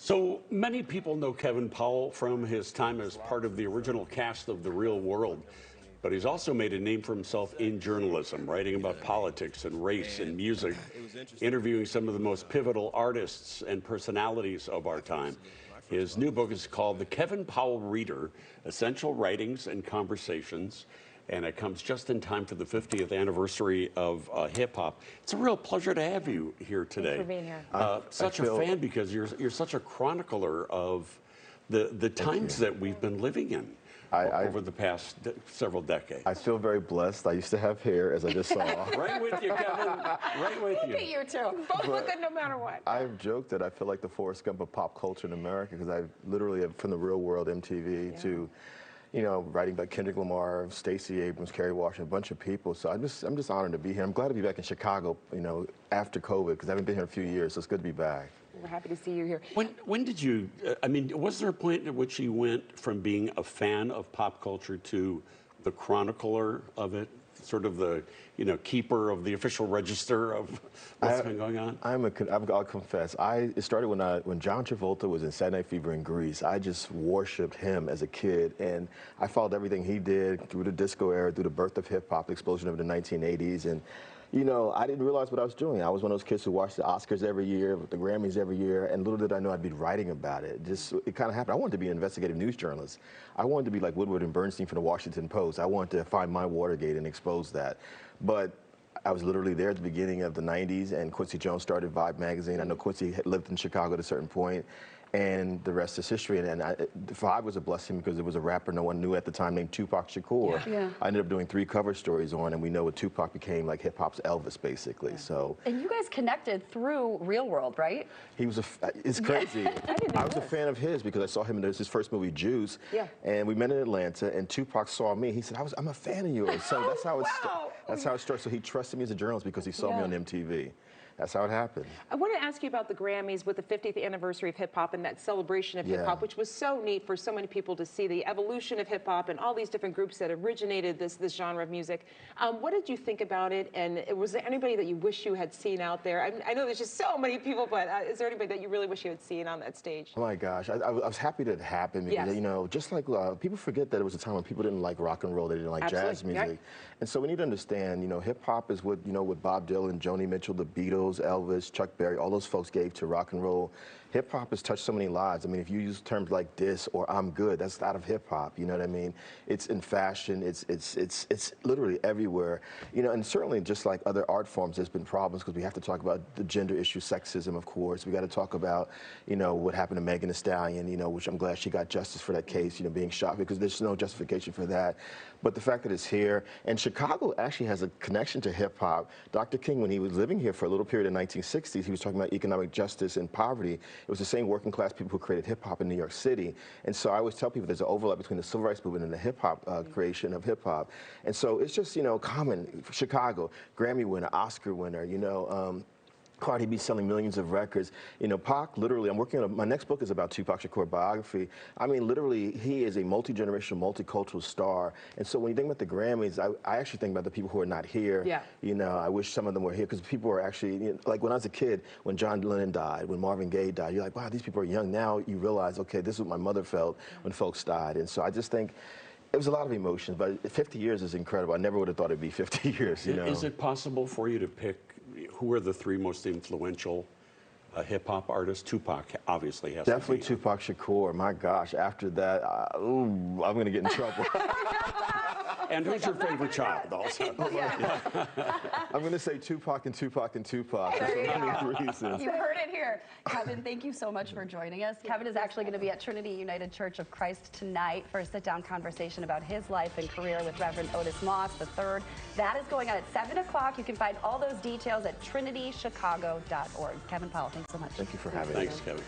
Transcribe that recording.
So many people know Kevin Powell from his time as part of the original cast of The Real World, but he's also made a name for himself in journalism, writing about politics and race and music, interviewing some of the most pivotal artists and personalities of our time. His new book is called The Kevin Powell Reader, Essential Writings and Conversations, and it comes just in time for the 50th anniversary of hip-hop. It's a real pleasure to have you here today. Thanks for being here. Such a fan because you're such a chronicler of the times that we've been living in over the past several decades. I feel very blessed. I used to have hair, as I just saw. Right with you, Kevin. Right with you. Look at you two. Both look good no matter what. I've joked that I feel like the Forrest Gump of pop culture in America because I literally have, from The Real World, MTV, to writing about Kendrick Lamar, Stacey Abrams, Kerry Washington, a bunch of people. So I'm just honored to be here. I'm glad to be back in Chicago, after COVID, because I haven't been here in a few years, so it's good to be back. We're happy to see you here. When did you, was there a point at which you went from being a fan of pop culture to the chronicler of it? Sort of the, keeper of the official register of what's been going on? I'll confess. It started when John Travolta was in Saturday Night Fever in Greece. I just worshipped him as a kid, and I followed everything he did through the disco era, through the birth of hip hop, the explosion of the 1980s, and I didn't realize what I was doing. I was one of those kids who watched the Oscars every year, the Grammys every year, and little did I know I'd be writing about it. It kind of happened. I wanted to be an investigative news journalist. I wanted to be like Woodward and Bernstein from the Washington Post. I wanted to find my Watergate and expose that. But I was literally there at the beginning of the 90s, and Quincy Jones started Vibe magazine. I know Quincy had lived in Chicago at a certain point, and the rest is history. And Vibe was a blessing because it was a rapper no one knew at the time named Tupac Shakur. Yeah. I ended up doing 3 cover stories on, and we know what Tupac became like hip-hop's Elvis, basically. Yeah. So. And you guys connected through Real World, right? He was it's crazy. Yeah. I was a fan of his because I saw him in his first movie, Juice. Yeah. And we met in Atlanta, and Tupac saw me. He said, I'm a fan of yours. So that's how it started. That's how it started. So he trusted me as a journalist because he saw me on MTV. That's how it happened. I want to ask you about the Grammys with the 50th anniversary of hip-hop and that celebration of hip-hop, which was so neat for so many people to see the evolution of hip-hop and all these different groups that originated this genre of music. What did you think about it, and was there anybody that you wish you had seen out there? I know there's just so many people, but is there anybody that you really wish you had seen on that stage? Oh my gosh, I was happy that it happened because, just like people forget that it was a time when people didn't like rock and roll, they didn't like jazz music. Yep. And so we need to understand, hip-hop is what, what Bob Dylan, Joni Mitchell, the Beatles, Elvis, Chuck Berry, all those folks gave to rock and roll. Hip-hop has touched so many lives. I mean, if you use terms like diss or I'm good, that's out of hip-hop, you know what I mean? It's in fashion, it's literally everywhere. And certainly just like other art forms, there's been problems because we have to talk about the gender issue, sexism, of course. We got to talk about, what happened to Megan Thee Stallion, which I'm glad she got justice for that case, being shot, because there's no justification for that. But the fact that it's here, and Chicago actually has a connection to hip-hop. Dr. King, when he was living here for a little period in the 1960s, he was talking about economic justice and poverty. It was the same working class people who created hip-hop in New York City. And so I always tell people there's an overlap between the civil rights movement and the hip-hop creation of hip-hop. And so it's just, common. Chicago, Grammy winner, Oscar winner, Cardi B selling millions of records. Pac, literally, I'm working on, my next book is about Tupac Shakur biography. I mean, literally, he is a multi-generational, multicultural star. And so when you think about the Grammys, I actually think about the people who are not here. Yeah. I wish some of them were here because people are actually, like when I was a kid, when John Lennon died, when Marvin Gaye died, you're like, wow, these people are young. Now you realize, okay, this is what my mother felt when folks died. And so I just think, it was a lot of emotions, but 50 years is incredible. I never would have thought it'd be 50 years, Is it possible for you to pick who are the 3 most influential hip-hop artists? Tupac obviously has Definitely to be. Tupac Shakur. My gosh, after that, I'm going to get in trouble. And who's your favorite child also? I'm going to say Tupac and Tupac and Tupac for so many reasons. You heard it here. Kevin, thank you so much for joining us. Kevin is actually going to be at Trinity United Church of Christ tonight for a sit-down conversation about his life and career with Reverend Otis Moss III. That is going on at 7 o'clock. You can find all those details at trinitychicago.org. Kevin Powell, thanks so much. Thank you for having me. Thanks, Kevin.